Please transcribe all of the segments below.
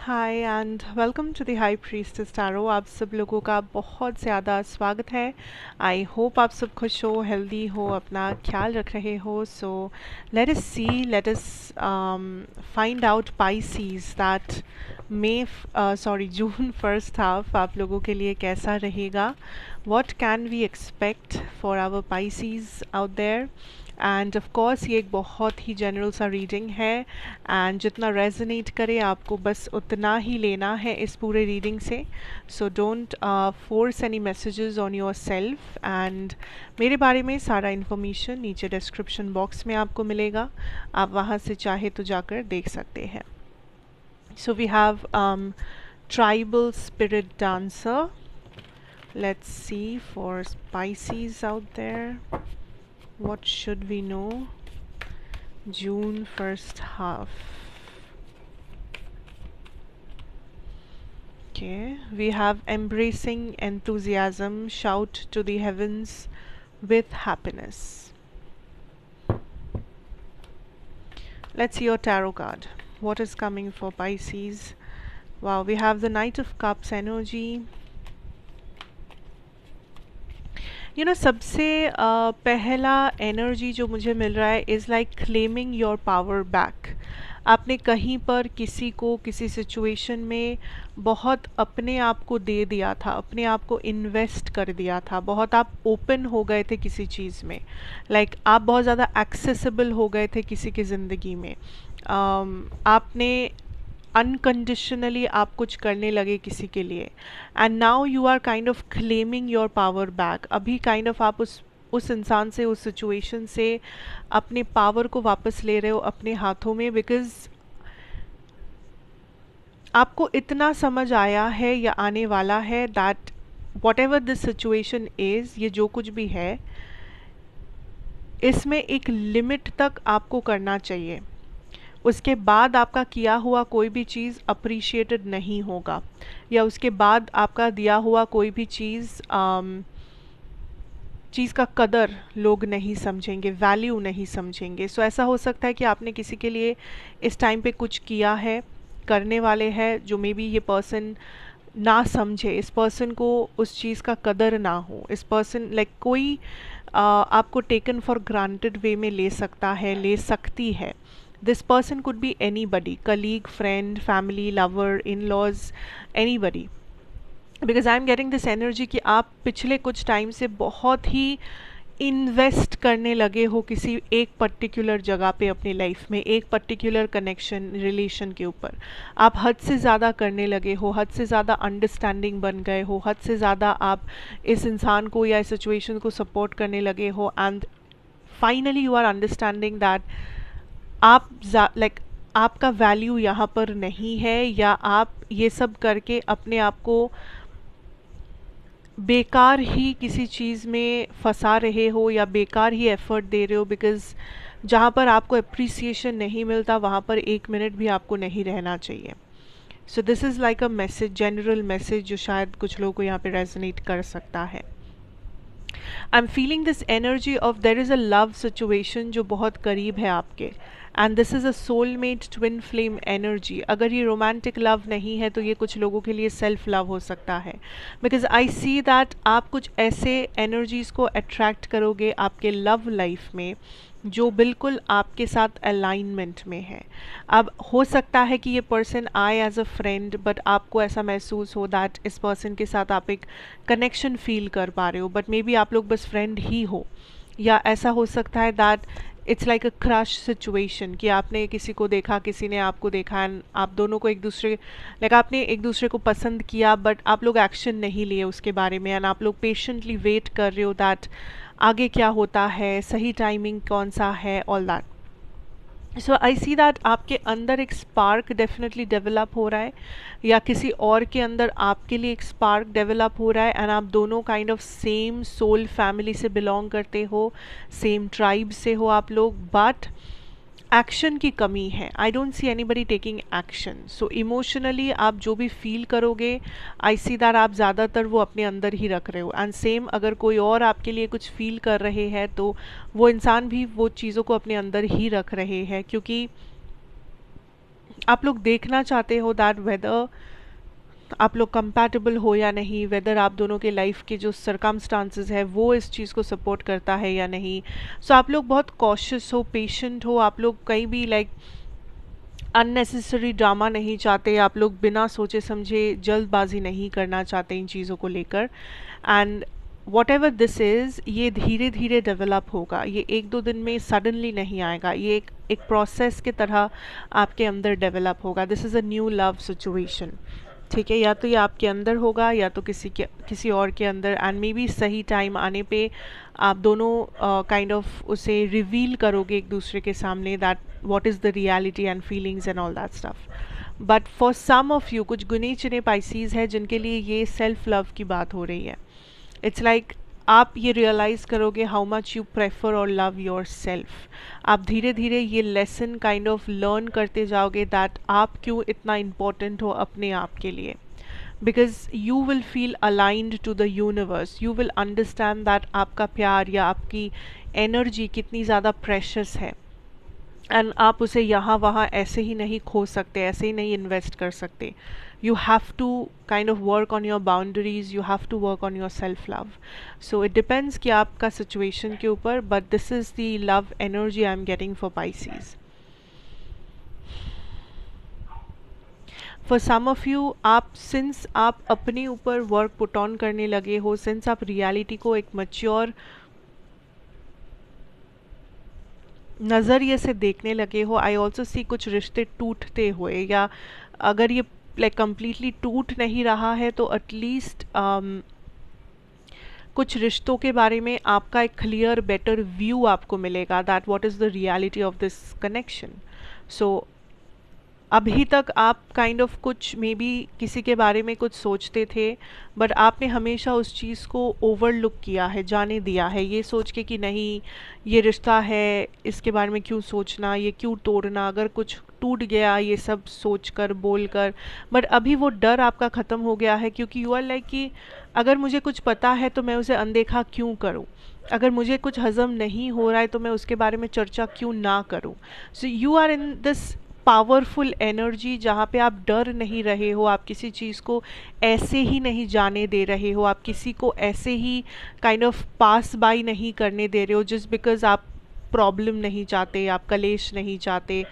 Hi and welcome to the high priestess tarot. आप सब लोगों का बहुत ज़्यादा स्वागत है। आई होप आप सब खुश हो, हेल्दी हो, अपना ख्याल रख रहे हो। So let us find out Pisces that June first half आप लोगों के लिए कैसा रहेगा। What can we expect for our Pisces out there. And of course ये एक बहुत ही जनरल सा रीडिंग है एंड जितना रेजोनेट करे आपको बस उतना ही लेना है इस पूरे रीडिंग से। So don't force any messages on your self. And मेरे बारे में सारा इन्फॉर्मेशन नीचे डिस्क्रिप्शन बॉक्स में आपको मिलेगा, आप वहाँ से चाहे तो जाकर देख सकते हैं। So we have tribal spirit dancer. Let's see for Pisces out there. What should we know? June first half. Okay, we have embracing enthusiasm, shout to the heavens with happiness. Let's see your tarot card. What is coming for Pisces? Wow, we have the Knight of Cups energy. सबसे पहला energy जो मुझे मिल रहा है is like claiming your power back. आपने कहीं पर किसी को किसी सिचुएशन में बहुत अपने आप को दे दिया था, अपने आप को इन्वेस्ट कर दिया था, बहुत आप ओपन हो गए थे किसी चीज़ में, लाइक आप बहुत ज़्यादा एक्सेसिबल हो गए थे किसी की ज़िंदगी में। आपने अनकंडीशनली आप कुछ करने लगे किसी के लिए and now you are kind of claiming your power back. अभी काइंड ऑफ आप उस इंसान से, उस सिचुएशन से अपने पावर को वापस ले रहे हो अपने हाथों में, बिकॉज आपको इतना समझ आया है या आने वाला है that what ever this situation is, ये जो कुछ भी है इसमें एक लिमिट तक आपको करना चाहिए। उसके बाद आपका किया हुआ कोई भी चीज़ अप्रिशिएटेड नहीं होगा, या उसके बाद आपका दिया हुआ कोई भी चीज़ का कदर लोग नहीं समझेंगे, वैल्यू नहीं समझेंगे। सो ऐसा हो सकता है कि आपने किसी के लिए इस टाइम पे कुछ किया है, करने वाले हैं, जो मे बी ये पर्सन ना समझे, इस पर्सन को उस चीज़ का कदर ना हो, इस पर्सन लाइक कोई आपको टेकन फॉर ग्रांटेड वे में ले सकता है, ले सकती है। This person could be anybody, colleague, friend, family, lover, in-laws, anybody. Because I'm getting this energy कि आप पिछले कुछ टाइम से बहुत ही इन्वेस्ट करने लगे हो किसी एक पर्टिकुलर जगह पे अपनी लाइफ में, एक पर्टिकुलर कनेक्शन, रिलेशन के ऊपर आप हद से ज़्यादा करने लगे हो, हद से ज़्यादा अंडरस्टैंडिंग बन गए हो, हद से ज़्यादा आप इस इंसान को या इस सिचुएशन को सपोर्ट करने लगे हो। And finally you are understanding that आप आपका वैल्यू यहाँ पर नहीं है, या आप ये सब करके अपने आप को बेकार ही किसी चीज़ में फंसा रहे हो या बेकार ही एफर्ट दे रहे हो, बिकॉज़ जहाँ पर आपको अप्रिसिएशन नहीं मिलता वहाँ पर एक मिनट भी आपको नहीं रहना चाहिए। So this is like a message, general message, जो शायद कुछ लोगों को यहाँ पे रेजोनेट कर सकता है। I am feeling this energy of their is a love situation जो बहुत करीब है आपके, and this is a soulmate twin flame energy. अगर ये रोमांटिक लव नहीं है तो ये कुछ लोगों के लिए सेल्फ लव हो सकता है, बिकॉज आई सी दैट आप कुछ ऐसे एनर्जीज़ को अट्रैक्ट करोगे आपके लव लाइफ में जो बिल्कुल आपके साथ अलाइनमेंट में है। अब हो सकता है कि ये पर्सन आए एज अ फ्रेंड, बट आपको ऐसा महसूस हो दैट इस पर्सन के साथ आप एक कनेक्शन फील कर पा रहे हो, बट मे बी आप लोग बस फ्रेंड ही हो। या ऐसा हो सकता है that it's like a crush situation कि आपने किसी को देखा, किसी ने आपको देखा, एंड आप दोनों को एक दूसरे लाइक आपने एक दूसरे को पसंद किया, बट आप लोग एक्शन नहीं लिए उसके बारे में, एंड आप लोग पेशेंटली वेट कर रहे हो दैट आगे क्या होता है, सही टाइमिंग कौन सा है, all that. So I see that आपके अंदर एक स्पार्क डेफिनेटली डेवलप हो रहा है, या किसी और के अंदर आपके लिए एक स्पार्क डेवलप हो रहा है, एंड आप दोनों kind of same soul family से बिलोंग करते हो, सेम ट्राइब से हो आप लोग, बट एक्शन की कमी है। I don't C anybody taking action. So emotionally आप जो भी फील करोगे, आई सी दैट आप ज़्यादातर वो अपने अंदर ही रख रहे हो, एंड सेम अगर कोई और आपके लिए कुछ फील कर रहे हैं तो वो इंसान भी वो चीज़ों को अपने अंदर ही रख रहे हैं, क्योंकि आप लोग देखना चाहते हो दैट वेदर आप लोग कंपैटिबल हो या नहीं, वेदर आप दोनों के लाइफ के जो सरकमस्टांसेस है वो इस चीज़ को सपोर्ट करता है या नहीं। सो आप लोग बहुत कॉशियस हो, पेशेंट हो, आप लोग कहीं भी लाइक अननेसेसरी ड्रामा नहीं चाहते, आप लोग बिना सोचे समझे जल्दबाजी नहीं करना चाहते इन चीज़ों को लेकर। And what ever this is, ये धीरे धीरे डेवलप होगा, ये एक दो दिन में सडनली नहीं आएगा, ये एक प्रोसेस की तरह आपके अंदर डेवलप होगा। This is a new love situation, ठीक है। या तो ये आपके अंदर होगा या तो किसी और के अंदर, एंड मे बी सही टाइम आने पे आप दोनों काइंड ऑफ उसे रिवील करोगे एक दूसरे के सामने, that what is the reality and feelings and all that stuff. But for some of you, कुछ गुने चुने पाइसीज है जिनके लिए ये सेल्फ लव की बात हो रही है। इट्स लाइक आप ये रियलाइज़ करोगे हाउ मच यू प्रेफर और लव योर सेल्फ। आप धीरे धीरे ये लेसन काइंड ऑफ लर्न करते जाओगे दैट आप क्यों इतना इम्पोर्टेंट हो अपने आप के लिए, because you will feel aligned to the universe, you will understand that आपका प्यार या आपकी एनर्जी कितनी ज़्यादा प्रेशस है, एंड आप उसे यहाँ वहाँ ऐसे ही नहीं खो सकते, ऐसे ही नहीं इन्वेस्ट कर सकते। you have to kind of work on your boundaries, you have to work on your self love. So it depends कि आपका situation के ऊपर, but this is the love energy I'm getting for Pisces. For some of you, आप since आप अपने ऊपर work put on करने लगे हो, since आप reality को एक mature नज़रिए से देखने लगे हो, आई ऑल्सो सी कुछ रिश्ते टूटते हुए, या अगर ये लाइक कम्प्लीटली टूट नहीं रहा है तो एटलीस्ट कुछ रिश्तों के बारे में आपका एक क्लियर बेटर व्यू आपको मिलेगा, that what is the reality of this connection. So अभी तक आप काइंड ऑफ कुछ मे बी किसी के बारे में कुछ सोचते थे, बट आपने हमेशा उस चीज़ को ओवरलुक किया है, जाने दिया है, ये सोच के कि नहीं ये रिश्ता है, इसके बारे में क्यों सोचना, ये क्यों तोड़ना, अगर कुछ टूट गया ये सब सोच कर बोल कर। बट अभी वो डर आपका ख़त्म हो गया है, क्योंकि यू आर लाइक कि अगर मुझे कुछ पता है तो मैं उसे अनदेखा क्यों करूँ, अगर मुझे कुछ हज़म नहीं हो रहा है तो मैं उसके बारे में चर्चा क्यों ना करूँ। So you are in this powerful energy जहाँ पे आप डर नहीं रहे हो, आप किसी चीज़ को ऐसे ही नहीं जाने दे रहे हो, आप किसी को ऐसे ही काइंड ऑफ पास बाई नहीं करने दे रहे हो जस्ट बिकॉज आप प्रॉब्लम नहीं चाहते, आप कलेश नहीं चाहते।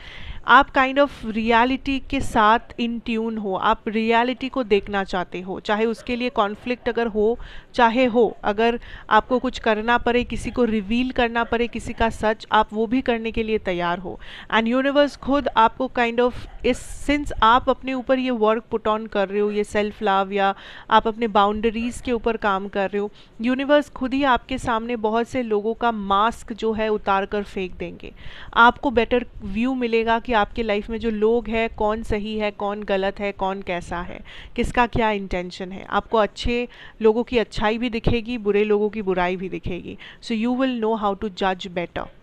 आप काइंड ऑफ रियलिटी के साथ इन ट्यून हो, आप रियलिटी को देखना चाहते हो, चाहे उसके लिए कॉन्फ्लिक्ट अगर हो चाहे हो, अगर आपको कुछ करना पड़े, किसी को रिवील करना पड़े किसी का सच, आप वो भी करने के लिए तैयार हो। एंड यूनिवर्स खुद आपको काइंड ऑफ इस सिंस आप अपने ऊपर ये वर्क पुट ऑन कर रहे हो, ये सेल्फ लव या आप अपने बाउंड्रीज़ के ऊपर काम कर रहे हो, यूनिवर्स खुद ही आपके सामने बहुत से लोगों का मास्क जो है उतार कर फेंक देंगे। आपको बेटर व्यू मिलेगा कि आपके लाइफ में जो लोग हैं कौन सही है, कौन गलत है, कौन कैसा है, किसका क्या इंटेंशन है। आपको अच्छे लोगों की अच्छाई भी दिखेगी, बुरे लोगों की बुराई भी दिखेगी। So you will know how to जज बेटर।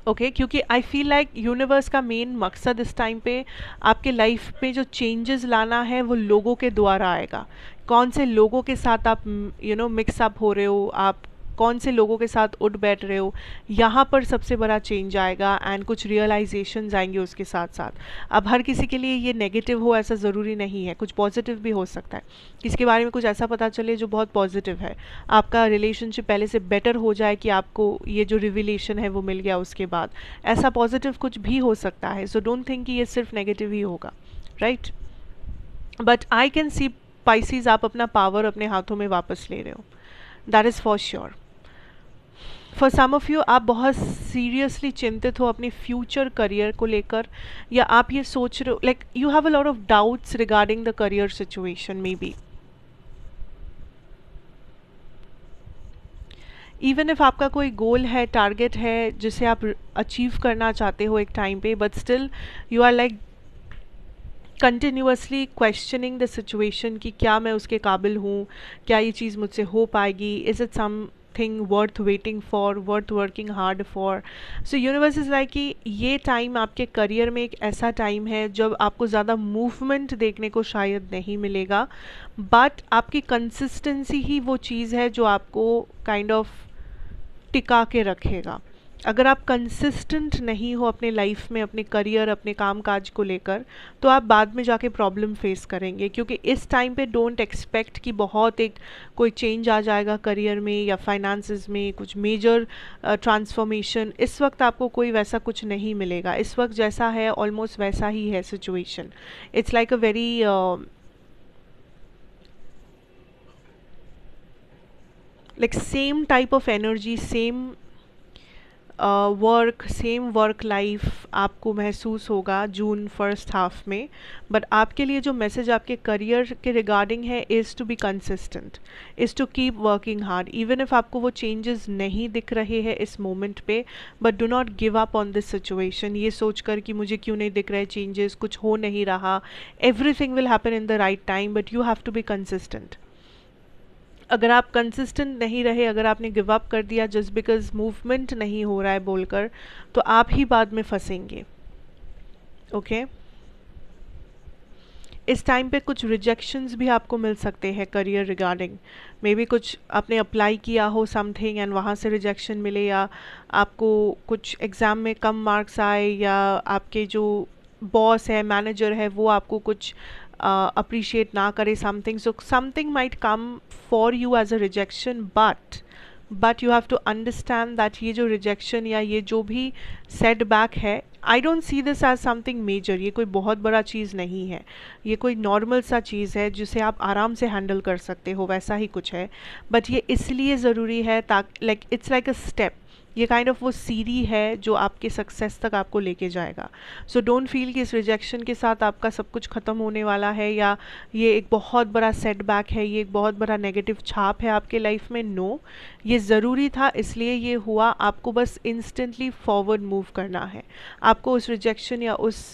ओके क्योंकि आई फील लाइक यूनिवर्स का मेन मकसद इस टाइम पे आपके लाइफ में जो चेंजेस लाना है वो लोगों के द्वारा आएगा। कौन से लोगों के साथ आप मिक्सअप हो रहे हो, आप कौन से लोगों के साथ उठ बैठ रहे हो, यहाँ पर सबसे बड़ा चेंज आएगा एंड कुछ रियलाइजेशंस आएंगे उसके साथ साथ। अब हर किसी के लिए ये नेगेटिव हो ऐसा ज़रूरी नहीं है, कुछ पॉजिटिव भी हो सकता है। किसी के बारे में कुछ ऐसा पता चले जो बहुत पॉजिटिव है, आपका रिलेशनशिप पहले से बेटर हो जाए कि आपको ये जो रिविलेशन है वो मिल गया उसके बाद, ऐसा पॉजिटिव कुछ भी हो सकता है। सो डोंट थिंक कि ये सिर्फ नेगेटिव ही होगा, right. But I can see Pisces आप अपना पावर अपने हाथों में वापस ले रहे हो, that is for sure. For some of you आप बहुत सीरियसली चिंतित हो अपने फ्यूचर करियर को लेकर, या आप ये सोच रहे हो like you have a lot of doubts regarding the career situation. May be even if आपका कोई गोल है, टारगेट है जिसे आप अचीव करना चाहते हो एक टाइम पे, but still you are like continuously questioning the situation कि क्या मैं उसके काबिल हूँ, क्या ये चीज़ मुझसे हो पाएगी, is it something worth waiting for, worth working hard for. So universe is like कि ये टाइम आपके करियर में एक ऐसा टाइम है जब आपको ज़्यादा मूवमेंट देखने को शायद नहीं मिलेगा, बट आपकी कंसिस्टेंसी ही वो चीज़ है जो आपको काइंड ऑफ टिका के रखेगा। अगर आप कंसिस्टेंट नहीं हो अपने लाइफ में, अपने करियर, अपने काम काज को लेकर, तो आप बाद में जाके प्रॉब्लम फेस करेंगे। क्योंकि इस टाइम पे डोंट एक्सपेक्ट कि बहुत एक कोई चेंज आ जाएगा करियर में या फाइनेंसेस में, कुछ मेजर ट्रांसफॉर्मेशन। इस वक्त आपको कोई वैसा कुछ नहीं मिलेगा। इस वक्त जैसा है ऑलमोस्ट वैसा ही है situation. It's like a very like same type of energy, same work, same work life आपको महसूस होगा जून फर्स्ट हाफ में। बट आपके लिए जो मैसेज आपके करियर के रिगार्डिंग है is to be consistent, is to keep working hard even if आपको वो चेंजेस नहीं दिख रहे हैं इस मोमेंट पे। But do not give up on this situation ये सोचकर कि मुझे क्यों नहीं दिख रहे चेंजेस, कुछ हो नहीं रहा। Everything will happen in the right time, but you have to be consistent. अगर आप कंसिस्टेंट नहीं रहे, अगर आपने गिव अप कर दिया जस्ट बिकॉज मूवमेंट नहीं हो रहा है बोलकर, तो आप ही बाद में फंसेंगे। ओके इस टाइम पे कुछ रिजेक्शंस भी आपको मिल सकते हैं करियर रिगार्डिंग। मे बी कुछ आपने अप्लाई किया हो समथिंग एंड वहाँ से रिजेक्शन मिले, या आपको कुछ एग्ज़ाम में कम मार्क्स आए, या आपके जो बॉस है, मैनेजर है, वो आपको कुछ अप्रिशिएट ना करे something. So something might come for you as a rejection, but you have to understand that ये जो रिजेक्शन या ये जो भी सेटबैक है, I don't see this as something major. ये कोई बहुत बड़ा चीज़ नहीं है, ये कोई नॉर्मल सा चीज़ है जिसे आप आराम से हैंडल कर सकते हो, वैसा ही कुछ है। बट ये इसलिए ज़रूरी है ताकि like it's like a step, ये काइंड ऑफ वो सीढ़ी है जो आपके सक्सेस तक आपको लेके जाएगा। सो डोंट फील कि इस रिजेक्शन के साथ आपका सब कुछ ख़त्म होने वाला है, या ये एक बहुत बड़ा सेटबैक है, ये एक बहुत बड़ा नेगेटिव छाप है आपके लाइफ में। नो, ये ज़रूरी था इसलिए ये हुआ। आपको बस इंस्टेंटली फॉरवर्ड मूव करना है। आपको उस रिजेक्शन या उस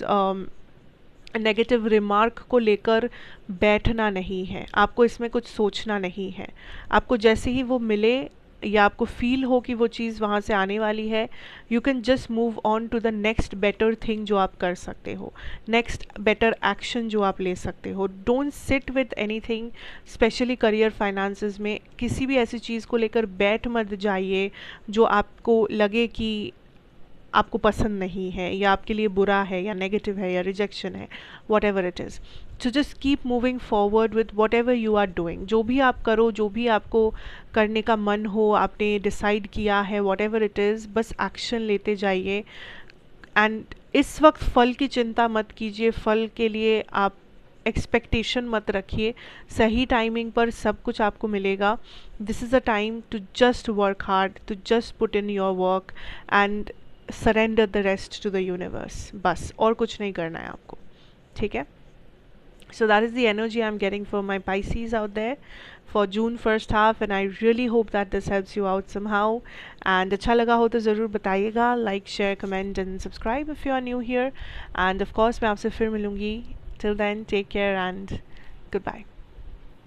नेगेटिव रिमार्क को लेकर बैठना नहीं है, आपको इसमें कुछ सोचना नहीं है। आपको जैसे ही वो मिले या आपको फील हो कि वो चीज़ वहाँ से आने वाली है, you can just move on to the next better thing जो आप कर सकते हो, नेक्स्ट बेटर एक्शन जो आप ले सकते हो। Don't sit with any thing, specially career finances में किसी भी ऐसी चीज़ को लेकर बैठ मत जाइए जो आपको लगे कि आपको पसंद नहीं है, या आपके लिए बुरा है, या नेगेटिव है, या रिजेक्शन है, whatever it is. So just keep moving forward with whatever you are doing. जो भी आप करो, जो भी आपको करने का मन हो, आपने डिसाइड किया है, वॉट एवर इट इज़, बस एक्शन लेते जाइए। एंड इस वक्त फल की चिंता मत कीजिए, फल के लिए आप एक्सपेक्टेशन मत रखिए। सही टाइमिंग पर सब कुछ आपको मिलेगा। This is a time to just work hard, to just put in your work and surrender the rest to the universe. बस और कुछ नहीं करना है आपको, ठीक है। So that is the energy I'm getting for my Pisces out there for June first half, and I really hope that this helps you out somehow. And अच्छा लगा हो तो ज़रूर बताइएगा, like, share, comment and subscribe if you are new here. And of course मैं आपसे फिर मिलूँगी. Till then, take care and goodbye.